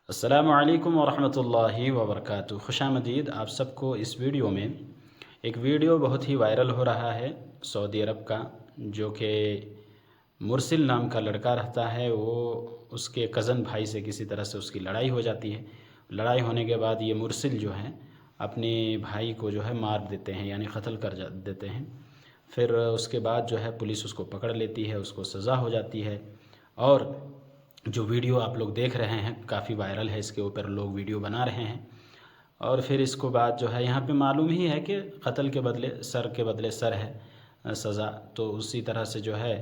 السلام علیکم ورحمۃ اللہ وبرکاتہ۔ خوش آمدید آپ سب کو اس ویڈیو میں۔ ایک ویڈیو بہت ہی وائرل ہو رہا ہے سعودی عرب کا، جو کہ مرسل نام کا لڑکا رہتا ہے۔ وہ اس کے کزن بھائی سے کسی طرح سے اس کی لڑائی ہو جاتی ہے۔ لڑائی ہونے کے بعد یہ مرسل جو ہیں اپنے بھائی کو جو ہے مار دیتے ہیں، یعنی قتل کر دیتے ہیں۔ پھر اس کے بعد جو ہے پولیس اس کو پکڑ لیتی ہے، اس کو سزا ہو جاتی ہے۔ اور جو ویڈیو آپ لوگ دیکھ رہے ہیں کافی وائرل ہے، اس کے اوپر لوگ ویڈیو بنا رہے ہیں۔ اور پھر اس کو بعد جو ہے یہاں پہ معلوم ہی ہے کہ قتل کے بدلے سر کے بدلے سر ہے سزا، تو اسی طرح سے جو ہے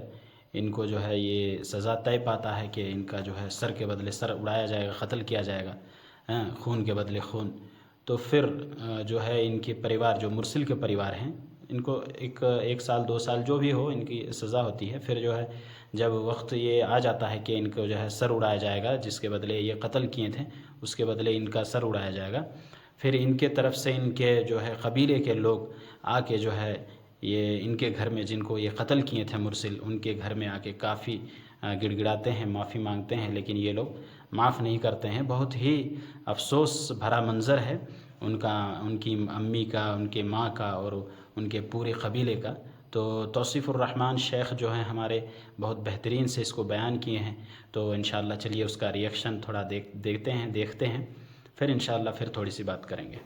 ان کو جو ہے یہ سزا طے پاتا ہے کہ ان کا جو ہے سر کے بدلے سر اڑایا جائے گا، قتل کیا جائے گا، خون کے بدلے خون۔ تو پھر جو ہے ان کے پریوار، جو مرسل کے پریوار ہیں، ان کو ایک سال 2 سال جو بھی ہو ان کی سزا ہوتی ہے۔ پھر جو ہے جب وقت یہ آ جاتا ہے کہ ان کو جو ہے سر اڑایا جائے گا، جس کے بدلے یہ قتل کیے تھے اس کے بدلے ان کا سر اڑایا جائے گا، پھر ان کے طرف سے ان کے جو ہے قبیلے کے لوگ آ کے جو ہے یہ ان کے گھر میں، جن کو یہ قتل کیے تھے مرسل، ان کے گھر میں آ کے کافی گڑ گڑاتے ہیں، معافی مانگتے ہیں، لیکن یہ لوگ معاف نہیں کرتے ہیں۔ بہت ہی افسوس بھرا منظر ہے ان کا، ان کی امی کا، ان کے ماں کا اور ان کے پورے قبیلے کا۔ تو توصیف الرحمن شیخ جو ہیں ہمارے بہت بہترین سے اس کو بیان کیے ہیں، تو انشاءاللہ چلیے اس کا ریئیکشن تھوڑا دیکھتے ہیں، پھر انشاءاللہ پھر تھوڑی سی بات کریں گے۔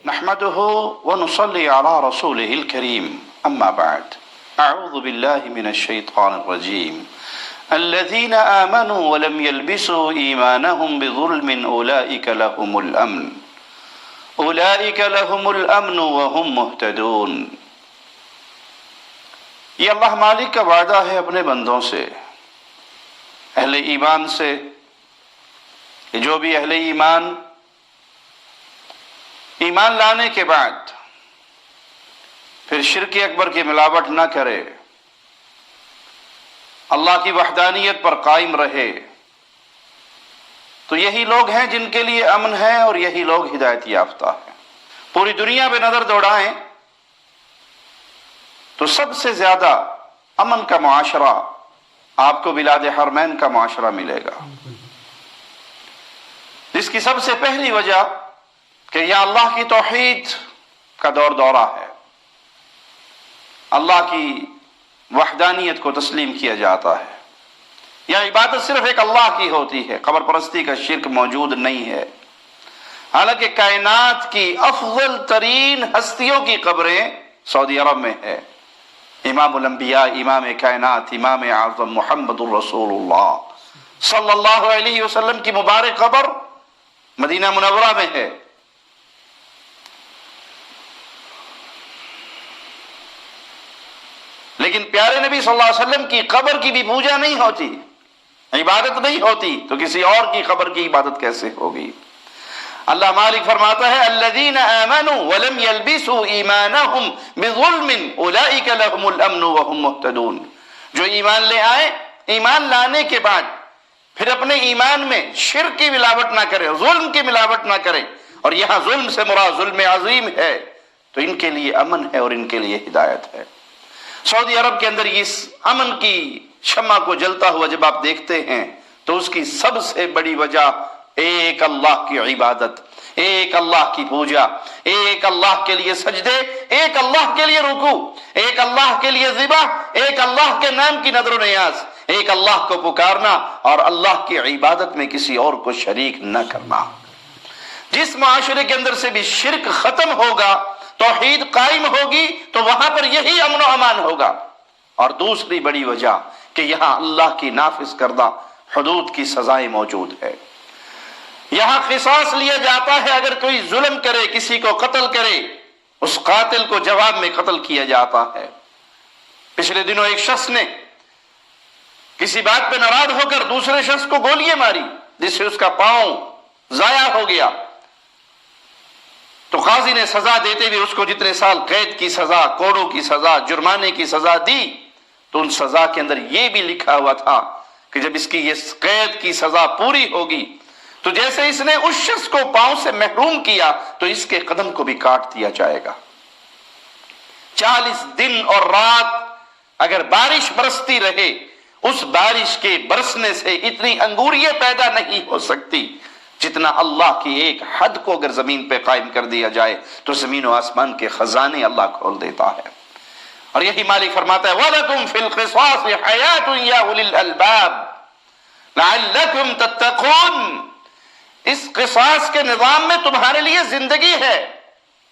نحمده ونصلي على رسوله الكريم أما بعد أعوذ بالله من الشيطان الرجيم الذين آمنوا ولم يلبسوا إيمانهم بظلم أولئك لهم الأمن وهم مهتدون۔ یہ اللہ مالک کا وعدہ ہے اپنے بندوں سے، اہل ایمان سے، کہ جو بھی اہل ایمان لانے کے بعد پھر شرک اکبر کی ملاوٹ نہ کرے، اللہ کی وحدانیت پر قائم رہے، تو یہی لوگ ہیں جن کے لیے امن ہے اور یہی لوگ ہدایت یافتہ ہیں۔ پوری دنیا پہ نظر دوڑائیں تو سب سے زیادہ امن کا معاشرہ آپ کو بلاد حرمین کا معاشرہ ملے گا، جس کی سب سے پہلی وجہ کہ یہ اللہ کی توحید کا دورہ ہے، اللہ کی وحدانیت کو تسلیم کیا جاتا ہے۔ یہ عبادت صرف ایک اللہ کی ہوتی ہے، قبر پرستی کا شرک موجود نہیں ہے۔ حالانکہ کائنات کی افضل ترین ہستیوں کی قبریں سعودی عرب میں ہے۔ امام الانبیاء، امام کائنات، امام اعظم محمد الرسول اللہ صلی اللہ علیہ وسلم کی مبارک قبر مدینہ منورہ میں ہے۔ لیکن پیارے نبی صلی اللہ علیہ وسلم کی قبر کی بھی پوجا نہیں ہوتی، عبادت نہیں ہوتی، تو کسی اور کی قبر کی عبادت کیسے ہوگی؟ اللہ مالک فرماتا ہے الذین آمنوا ولم یلبسوا ایمانہم بظلم اولئک لهم الامن وهم مہتدون۔ جو ایمان لے آئے، ایمان لانے کے بعد پھر اپنے ایمان میں شرک کی ملاوٹ نہ کرے، ظلم کی ملاوٹ نہ کرے، اور یہاں ظلم سے مراد ظلم عظیم ہے، تو ان کے لیے امن ہے اور ان کے لیے ہدایت ہے۔ سعودی عرب کے اندر اس امن کی شمع کو جلتا ہوا جب آپ دیکھتے ہیں تو اس کی سب سے بڑی وجہ ایک اللہ کی عبادت، ایک اللہ کی پوجا، ایک اللہ کے لیے سجدے، ایک اللہ کے لیے رکوع، ایک اللہ کے لیے ذبح، ایک اللہ کے نام کی نذر و نیاز، ایک اللہ کو پکارنا اور اللہ کی عبادت میں کسی اور کو شریک نہ کرنا۔ جس معاشرے کے اندر سے بھی شرک ختم ہوگا، توحید قائم ہوگی، تو وہاں پر یہی امن و امان ہوگا۔ اور دوسری بڑی وجہ کہ یہاں اللہ کی نافذ کردہ حدود کی سزائیں موجود ہے۔ یہاں قصاص لیا جاتا ہے، اگر کوئی ظلم کرے، کسی کو قتل کرے، اس قاتل کو جواب میں قتل کیا جاتا ہے۔ پچھلے دنوں ایک شخص نے کسی بات پہ ناراض ہو کر دوسرے شخص کو گولیاں ماری، جس سے اس کا پاؤں ضائع ہو گیا، تو قاضی نے سزا دیتے ہوئے اس کو جتنے سال قید کی سزا، کوڑوں کی سزا، جرمانے کی سزا دی، تو ان سزا کے اندر یہ بھی لکھا ہوا تھا کہ جب اس کی یہ قید کی سزا پوری ہوگی تو جیسے اس نے اس شخص کو پاؤں سے محروم کیا تو اس کے قدم کو بھی کاٹ دیا جائے گا۔ 40 دن اور رات اگر بارش برستی رہے، اس بارش کے برسنے سے اتنی انگوریاں پیدا نہیں ہو سکتی جتنا اللہ کی ایک حد کو اگر زمین پہ قائم کر دیا جائے تو زمین و آسمان کے خزانے اللہ کھول دیتا ہے۔ اور یہی مالک فرماتا ہے وَلَكُمْ فِي الْقِصَاصِ حَيَاةٌ يَا أُولِي الْأَلْبَابِ لَعَلَّكُمْ تَتَّقُونَ، اس قصاص کے نظام میں تمہارے لیے زندگی ہے۔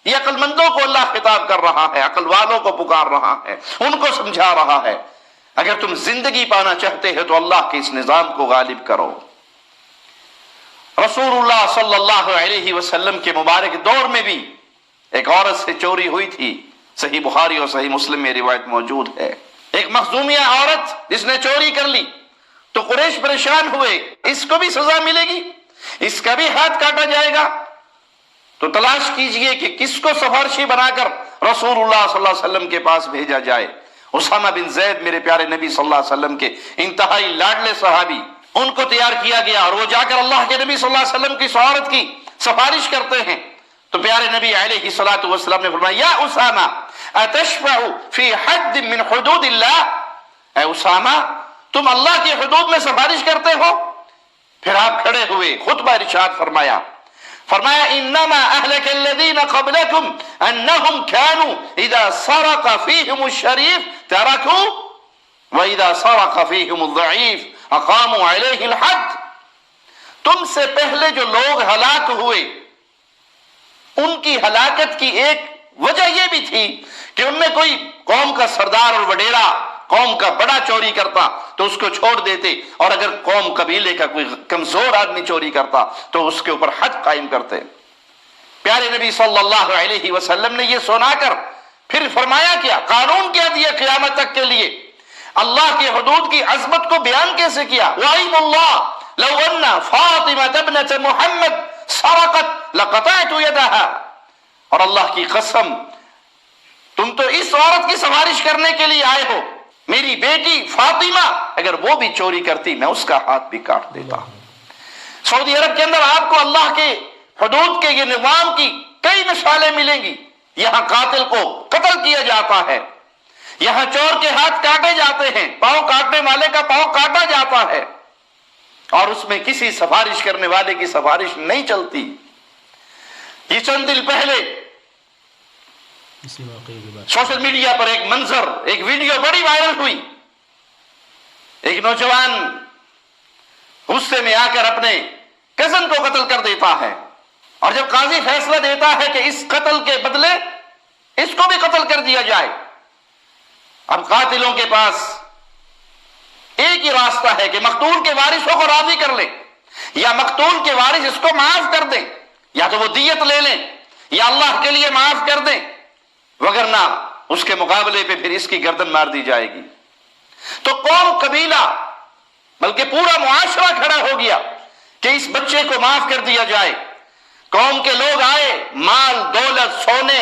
یہ عقل مندوں کو اللہ خطاب کر رہا ہے، عقل والوں کو پکار رہا ہے، ان کو سمجھا رہا ہے اگر تم زندگی پانا چاہتے ہو تو اللہ کے اس نظام کو غالب کرو۔ رسول اللہ صلی اللہ علیہ وسلم کے مبارک دور میں بھی ایک عورت سے چوری ہوئی تھی، صحیح بخاری اور صحیح مسلم میں روایت موجود ہے۔ ایک مخزومیہ عورت جس نے چوری کر لی تو قریش پریشان ہوئے، اس کو بھی سزا ملے گی، اس کا بھی ہاتھ کاٹا جائے گا، تو تلاش کیجئے کہ کس کو سفارشی بنا کر رسول اللہ صلی اللہ علیہ وسلم کے پاس بھیجا جائے۔ اسامہ بن زید میرے پیارے نبی صلی اللہ علیہ وسلم کے انتہائی لاڈلے صحابی، ان کو تیار کیا گیا اور وہ جا کر اللہ کے نبی صلی اللہ علیہ وسلم کی عورت کی سفارش کرتے ہیں تو پیارے نبی علیہ الصلوۃ والسلام نے فرمایا یا اسامہ اتشفع فی حد من حدود اللہ، اے اسامہ تم اللہ کی حدود میں سفارش کرتے ہو؟ پھر آپ کھڑے ہوئے، خطبہ ارشاد فرمایا انما اہلک الذین قبلکم انہم کانوا اذا سرق فیہم الشریف ترکوا واذا سرق فیہم الضعیف اقاموا علیہ الحد۔ تم سے پہلے جو لوگ ہلاک ہوئے ان کی ہلاکت کی ایک وجہ یہ بھی تھی کہ ان میں کوئی قوم کا سردار اور وڈیرا، قوم کا بڑا چوری کرتا تو اس کو چھوڑ دیتے، اور اگر قوم قبیلے کا کوئی کمزور آدمی چوری کرتا تو اس کے اوپر حد قائم کرتے۔ پیارے نبی صلی اللہ علیہ وسلم نے یہ سنا کر پھر فرمایا کیا، قانون کیا دیا قیامت تک کے لیے، اللہ کی حدود کی عظمت کو بیان کیسے کیا، وَأَيْمُ اللَّهِ لَوْ أَنَّ فَاطِمَةَ ابْنَةَ مُحَمَّدٍ سَرَقَتْ لَقَطَعْتُ يَدَهَا، اور اللہ کی قسم تم تو اس عورت کی سفارش کرنے کے لیے آئے ہو، میری بیٹی فاطمہ اگر وہ بھی چوری کرتی میں اس کا ہاتھ بھی کاٹ دیتا۔ سعودی عرب کے اندر آپ کو اللہ کے حدود کے یہ نظام کی کئی مثالیں ملیں گی۔ یہاں قاتل کو قتل کیا جاتا ہے، یہاں چور کے ہاتھ کاٹے جاتے ہیں، پاؤں کاٹنے والے کا پاؤں کاٹا جاتا ہے، اور اس میں کسی سفارش کرنے والے کی سفارش نہیں چلتی۔ یہ چند دن پہلے سوشل میڈیا پر ایک منظر، ایک ویڈیو بڑی وائرل ہوئی، ایک نوجوان غصے میں آ کر اپنے کزن کو قتل کر دیتا ہے، اور جب قاضی فیصلہ دیتا ہے کہ اس قتل کے بدلے اس کو بھی قتل کر دیا جائے، اب قاتلوں کے پاس ایک ہی راستہ ہے کہ مقتول کے وارثوں کو راضی کر لیں، یا مقتول کے وارث اس کو معاف کر دیں، یا تو وہ دیت لے لیں یا اللہ کے لیے معاف کر دیں، وگرنہ اس کے مقابلے پہ پھر اس کی گردن مار دی جائے گی۔ تو قوم، قبیلہ، بلکہ پورا معاشرہ کھڑا ہو گیا کہ اس بچے کو معاف کر دیا جائے۔ قوم کے لوگ آئے، مال دولت سونے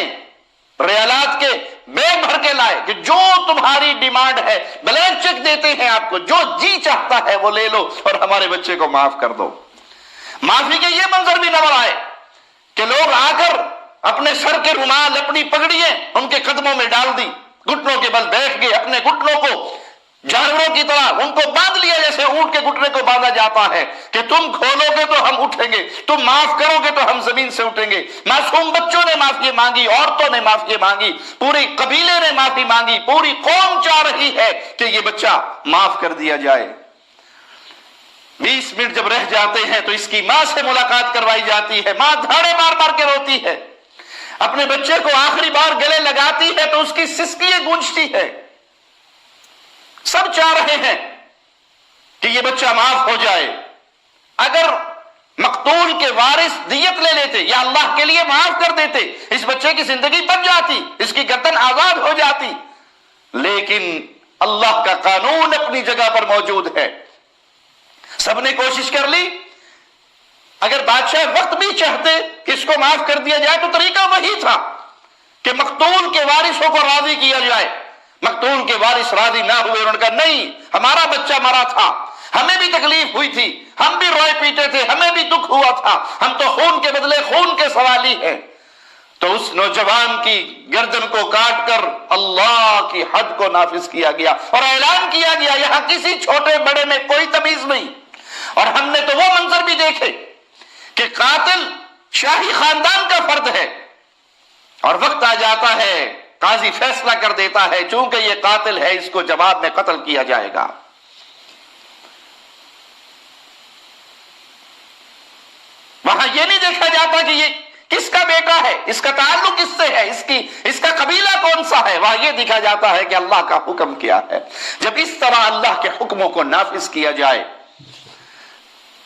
ریالات کے بیگ بھر کے لائے کہ جو تمہاری ڈیمانڈ ہے بلینک چیک دیتے ہیں آپ کو، جو جی چاہتا ہے وہ لے لو اور ہمارے بچے کو معاف کر دو۔ معافی کے یہ منظر بھی نظر آئے کہ لوگ آ کر اپنے سر کے رومال، اپنی پگڑیاں ان کے قدموں میں ڈال دی، گھٹنوں کے بل بیٹھ گئے، اپنے گھٹنوں کو جانوروں کی طرح ان کو باندھ لیا جیسے اونٹ کے گھٹنے کو باندھا جاتا ہے کہ تم کھولو گے تو ہم اٹھیں گے، تم معاف کرو گے تو ہم زمین سے اٹھیں گے۔ معصوم بچوں نے معافی مانگی، عورتوں نے معافی مانگی، پوری قبیلے نے معافی مانگی، پوری قوم چاہ رہی ہے کہ یہ بچہ معاف کر دیا جائے۔ 20 منٹ جب رہ جاتے ہیں تو اس کی ماں سے ملاقات کروائی جاتی ہے، ماں دھاڑے مار مار کے روتی ہے، اپنے بچے کو آخری بار گلے لگاتی ہے تو اس کی سسکیاں گونجتی ہے۔ سب چاہ رہے ہیں کہ یہ بچہ معاف ہو جائے۔ اگر مقتول کے وارث دیت لے لیتے یا اللہ کے لیے معاف کر دیتے، اس بچے کی زندگی بچ جاتی، اس کی گردن آزاد ہو جاتی، لیکن اللہ کا قانون اپنی جگہ پر موجود ہے۔ سب نے کوشش کر لی، اگر بادشاہ وقت بھی چاہتے کہ اس کو معاف کر دیا جائے تو طریقہ وہی تھا کہ مقتول کے وارثوں کو راضی کیا جائے۔ مقتول کے وارث راضی نہ ہوئے، انہوں نے کہا نہیں، ہمارا بچہ مرا تھا، ہمیں بھی تکلیف ہوئی تھی، ہم بھی روئے پیٹے تھے، ہمیں بھی دکھ ہوا تھا، ہم تو خون کے بدلے خون کے سوالی ہیں۔ تو اس نوجوان کی گردن کو کاٹ کر اللہ کی حد کو نافذ کیا گیا اور اعلان کیا گیا یہاں کسی چھوٹے بڑے میں کوئی تمیز نہیں۔ اور ہم نے تو وہ منظر بھی دیکھے کہ قاتل شاہی خاندان کا فرد ہے، اور وقت آ جاتا ہے قاضی فیصلہ کر دیتا ہے چونکہ یہ قاتل ہے اس کو جواب میں قتل کیا جائے گا۔ وہاں یہ نہیں دیکھا جاتا کہ یہ کس کا بیٹا ہے، اس کا تعلق کس سے ہے، اس کا قبیلہ کون سا ہے، وہاں یہ دیکھا جاتا ہے کہ اللہ کا حکم کیا ہے۔ جب اس طرح اللہ کے حکموں کو نافذ کیا جائے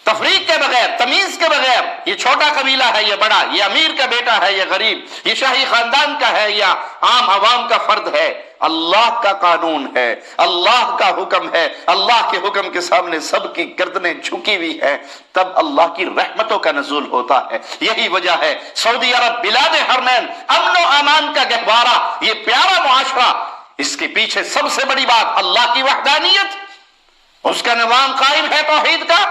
تفریق کے بغیر، تمیز کے بغیر، یہ چھوٹا قبیلہ ہے، یہ بڑا، یہ امیر کا بیٹا ہے، یہ غریب، یہ شاہی خاندان کا ہے یا عام عوام کا فرد ہے، اللہ کا قانون ہے، اللہ کا حکم ہے، اللہ کے حکم کے سامنے سب کی گردنیں جھکی ہوئی ہیں، تب اللہ کی رحمتوں کا نزول ہوتا ہے۔ یہی وجہ ہے سعودی عرب بلاد حرمین، امن و امان کا گہوارہ، یہ پیارا معاشرہ، اس کے پیچھے سب سے بڑی بات اللہ کی وحدانیت، اس کا نظام قائم ہے توحید کا،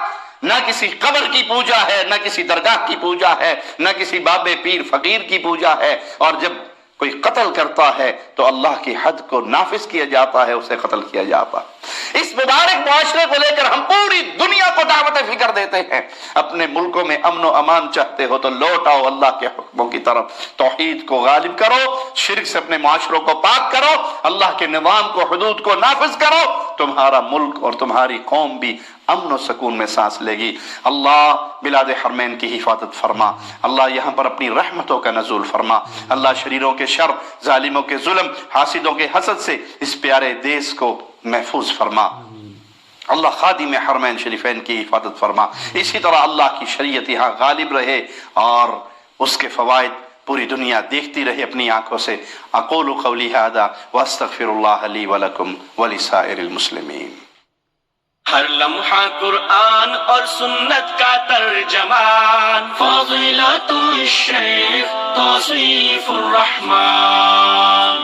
نہ کسی قبر کی پوجا ہے، نہ کسی درگاہ کی پوجا ہے، نہ کسی باب پیر فقیر کی پوجا ہے، اور جب کوئی قتل کرتا ہے تو اللہ کی حد کو نافذ کیا جاتا ہے، اسے قتل کیا جاتا ہے۔ اس مبارک معاشرے کو لے کر ہم پوری دنیا کو دعوت فکر دیتے ہیں، اپنے ملکوں میں امن و امان چاہتے ہو تو لوٹ آؤ اللہ کے حکموں کی طرف، توحید کو غالب کرو، شرک سے اپنے معاشروں کو پاک کرو، اللہ کے نظام کو، حدود کو نافذ کرو، تمہارا ملک اور تمہاری قوم بھی امن و سکون میں سانس لے گی۔ اللہ بلاد حرمین کی حفاظت فرما، اللہ یہاں پر اپنی رحمتوں کا نزول فرما، اللہ شریروں کے شر، ظالموں کے ظلم، حاسدوں کے حسد سے اس پیارے دیس کو محفوظ فرما، اللہ خادم حرمین شریفین کی حفاظت فرما، اسی طرح اللہ کی شریعت یہاں غالب رہے اور اس کے فوائد پوری دنیا دیکھتی رہے اپنی آنکھوں سے۔ اقول قولی ھذا واستغفر اللہ لی ولکم ولسائر المسلمین۔ ہر لمحہ قرآن اور سنت کا ترجمان، فضیلت الشیخ توصیف الرحمن۔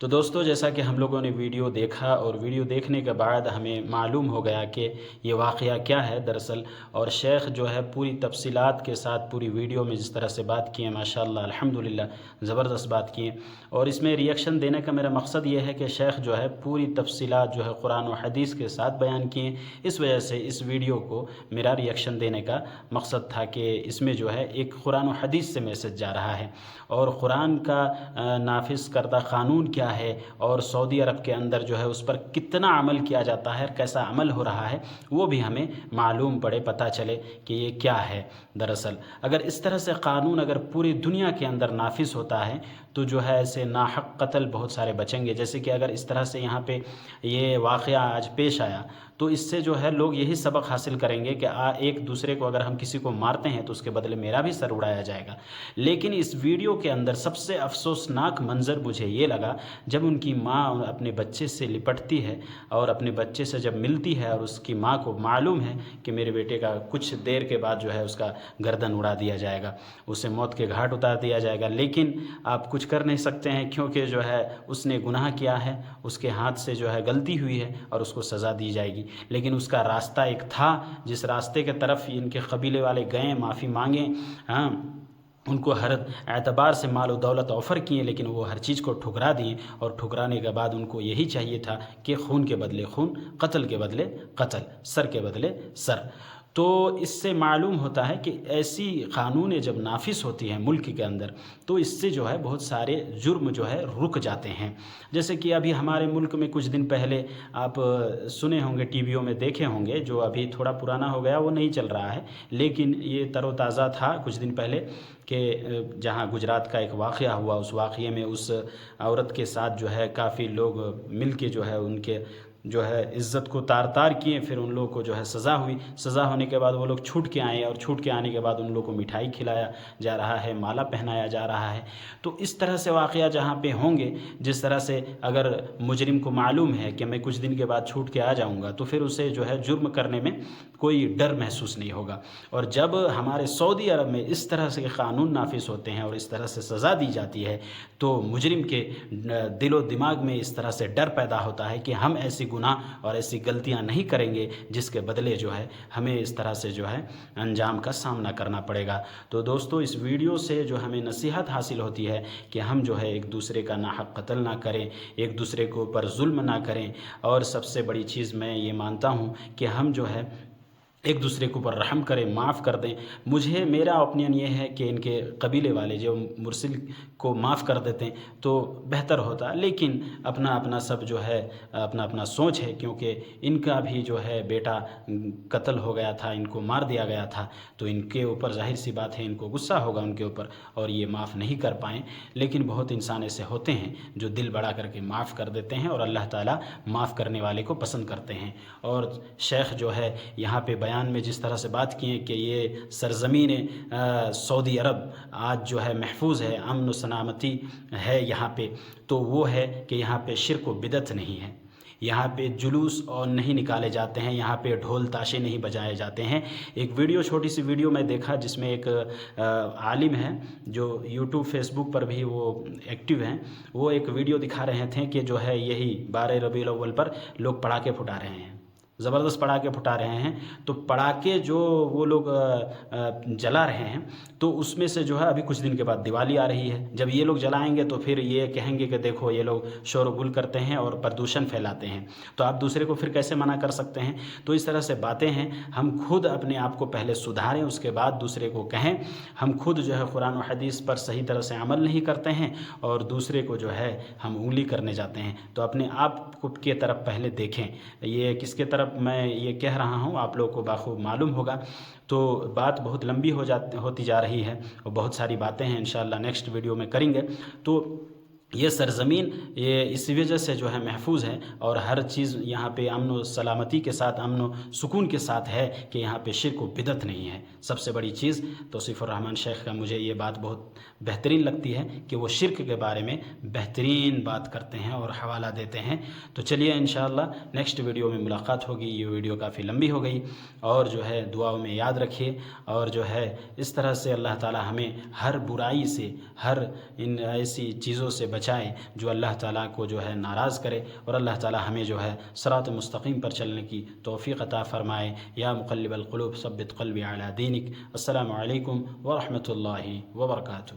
تو دوستو، جیسا کہ ہم لوگوں نے ویڈیو دیکھا اور ویڈیو دیکھنے کے بعد ہمیں معلوم ہو گیا کہ یہ واقعہ کیا ہے دراصل، اور شیخ جو ہے پوری تفصیلات کے ساتھ پوری ویڈیو میں جس طرح سے بات کی ہے، ماشاءاللہ الحمدللہ زبردست بات کی ہے، اور اس میں ریئیکشن دینے کا میرا مقصد یہ ہے کہ شیخ جو ہے پوری تفصیلات جو ہے قرآن و حدیث کے ساتھ بیان کیے، اس وجہ سے اس ویڈیو کو میرا ریئیکشن دینے کا مقصد تھا کہ اس میں جو ہے ایک قرآن و حدیث سے میسج جا رہا ہے، اور قرآن کا نافذ کردہ قانون کیا ہے، اور سعودی عرب کے اندر جو ہے اس پر کتنا عمل کیا جاتا ہے، کیسا عمل ہو رہا ہے، وہ بھی ہمیں معلوم پڑے، پتہ چلے کہ یہ کیا ہے دراصل۔ اگر اس طرح سے قانون اگر پوری دنیا کے اندر نافذ ہوتا ہے تو جو ہے ایسے ناحق قتل بہت سارے بچیں گے، جیسے کہ اگر اس طرح سے یہاں پہ یہ واقعہ آج پیش آیا تو اس سے جو ہے لوگ یہی سبق حاصل کریں گے کہ ایک دوسرے کو اگر ہم کسی کو مارتے ہیں تو اس کے بدلے میرا بھی سر اڑایا جائے گا۔ لیکن اس ویڈیو کے اندر سب سے افسوسناک منظر مجھے یہ لگا جب ان کی ماں اپنے بچے سے لپٹتی ہے اور اپنے بچے سے جب ملتی ہے، اور اس کی ماں کو معلوم ہے کہ میرے بیٹے کا کچھ دیر کے بعد جو ہے اس کا گردن اڑا دیا جائے گا، اسے موت کے گھاٹ اتار دیا جائے گا، لیکن آپ کچھ کر نہیں سکتے ہیں کیونکہ جو ہے اس نے گناہ کیا ہے، اس کے ہاتھ سے جو ہے غلطی ہوئی ہے اور اس کو سزا دی جائے گی۔ لیکن اس کا راستہ ایک تھا جس راستے کے طرف ان کے قبیلے والے گئے، معافی مانگیں، ہاں ان کو ہر اعتبار سے مال و دولت آفر کیے، لیکن وہ ہر چیز کو ٹھکرا دیے، اور ٹھکرانے کے بعد ان کو یہی چاہیے تھا کہ خون کے بدلے خون، قتل کے بدلے قتل، سر کے بدلے سر۔ تو اس سے معلوم ہوتا ہے کہ ایسی قانونیں جب نافذ ہوتی ہیں ملک کے اندر تو اس سے جو ہے بہت سارے جرم جو ہے رک جاتے ہیں۔ جیسے کہ ابھی ہمارے ملک میں کچھ دن پہلے آپ سنے ہوں گے، ٹی ویوں میں دیکھے ہوں گے، جو ابھی تھوڑا پرانا ہو گیا وہ نہیں چل رہا ہے، لیکن یہ تر و تازہ تھا کچھ دن پہلے کہ جہاں گجرات کا ایک واقعہ ہوا، اس واقعے میں اس عورت کے ساتھ جو ہے کافی لوگ مل کے جو ہے ان کے جو ہے عزت کو تار تار کیے، پھر ان لوگوں کو جو ہے سزا ہوئی، سزا ہونے کے بعد وہ لوگ چھوٹ کے آئے، اور چھوٹ کے آنے کے بعد ان لوگوں کو مٹھائی کھلایا جا رہا ہے، مالا پہنایا جا رہا ہے۔ تو اس طرح سے واقعہ جہاں پہ ہوں گے، جس طرح سے اگر مجرم کو معلوم ہے کہ میں کچھ دن کے بعد چھوٹ کے آ جاؤں گا تو پھر اسے جو ہے جرم کرنے میں کوئی ڈر محسوس نہیں ہوگا۔ اور جب ہمارے سعودی عرب میں اس طرح سے قانون نافذ ہوتے ہیں اور اس طرح سے سزا دی جاتی ہے تو مجرم کے دل و دماغ میں اس طرح سے ڈر پیدا ہوتا ہے کہ ہم ایسی ایسے گناہ اور ایسی غلطیاں نہیں کریں گے جس کے بدلے جو ہے ہمیں اس طرح سے جو ہے انجام کا سامنا کرنا پڑے گا۔ تو دوستو اس ویڈیو سے جو ہمیں نصیحت حاصل ہوتی ہے کہ ہم جو ہے ایک دوسرے کا ناحق قتل نہ کریں، ایک دوسرے کے اوپر ظلم نہ کریں، اور سب سے بڑی چیز میں یہ مانتا ہوں کہ ہم جو ہے ایک دوسرے کے اوپر رحم کریں، معاف کر دیں۔ میرا اوپینین یہ ہے کہ ان کے قبیلے والے جو مرسل کو معاف کر دیتے ہیں تو بہتر ہوتا، لیکن اپنا اپنا سب جو ہے اپنا اپنا سوچ ہے، کیونکہ ان کا بھی جو ہے بیٹا قتل ہو گیا تھا، ان کو مار دیا گیا تھا، تو ان کے اوپر ظاہر سی بات ہے ان کو غصہ ہوگا ان کے اوپر، اور یہ معاف نہیں کر پائیں۔ لیکن بہت انسان ایسے ہوتے ہیں جو دل بڑا کر کے معاف کر دیتے ہیں، اور اللہ تعالیٰ معاف کرنے والے کو پسند کرتے ہیں۔ اور شیخ جو ہے یہاں پہ بیان میں جس طرح سے بات کی ہے کہ یہ سرزمین سعودی عرب آج جو ہے محفوظ ہے، امن و سلامتی ہے یہاں پہ، تو وہ ہے کہ یہاں پہ شرک و بدعت نہیں ہے، یہاں پہ جلوس اور نہیں نکالے جاتے ہیں، یہاں پہ ڈھول تاشے نہیں بجائے جاتے ہیں۔ ایک ویڈیو، چھوٹی سی ویڈیو میں دیکھا جس میں ایک عالم ہے جو یوٹیوب فیس بک پر بھی وہ ایکٹیو ہیں، وہ ایک ویڈیو دکھا رہے تھے کہ جو ہے یہی 12 ربیع الاول پر لوگ پڑاکے پھٹا رہے ہیں، زبردست پڑاکے پھٹا رہے ہیں، تو پڑاکے جو وہ لوگ جلا رہے ہیں تو اس میں سے جو ہے ابھی کچھ دن کے بعد دیوالی آ رہی ہے، جب یہ لوگ جلائیں گے تو پھر یہ کہیں گے کہ دیکھو یہ لوگ شور و گل کرتے ہیں اور پردوشن پھیلاتے ہیں، تو آپ دوسرے کو پھر کیسے منع کر سکتے ہیں؟ تو اس طرح سے باتیں ہیں، ہم خود اپنے آپ کو پہلے سدھاریں، اس کے بعد دوسرے کو کہیں۔ ہم خود جو ہے قرآن و حدیث پر صحیح طرح سے عمل نہیں کرتے ہیں اور دوسرے کو جو ہے ہم انگلی کرنے جاتے ہیں، تو اپنے آپ کی طرف پہلے دیکھیں۔ یہ کس کے طرف میں یہ کہہ رہا ہوں آپ لوگوں کو بخوب معلوم ہوگا، تو بات بہت لمبی ہوتی جا رہی ہے اور بہت ساری باتیں ہیں، انشاءاللہ نیکسٹ ویڈیو میں کریں گے۔ تو یہ سرزمین یہ اس وجہ سے جو ہے محفوظ ہے، اور ہر چیز یہاں پہ امن و سلامتی کے ساتھ، امن و سکون کے ساتھ ہے کہ یہاں پہ شرک و بدعت نہیں ہے۔ سب سے بڑی چیز توصیف الرحمن شیخ کا مجھے یہ بات بہت بہترین لگتی ہے کہ وہ شرک کے بارے میں بہترین بات کرتے ہیں اور حوالہ دیتے ہیں۔ تو چلیے انشاءاللہ نیکسٹ ویڈیو میں ملاقات ہوگی۔ یہ ویڈیو کافی لمبی ہو گئی، اور جو ہے دعاؤں میں یاد رکھیے، اور جو ہے اس طرح سے اللہ تعالی ہمیں ہر برائی سے، ہر ان ایسی چیزوں سے بچائے جو اللہ تعالیٰ کو جو ہے ناراض کرے، اور اللہ تعالیٰ ہمیں جو ہے صراط مستقیم پر چلنے کی توفیق عطا فرمائے۔ یا مقلب القلوب ثبت قلبی علی دینک۔ السلام علیکم ورحمۃ اللہ وبرکاتہ۔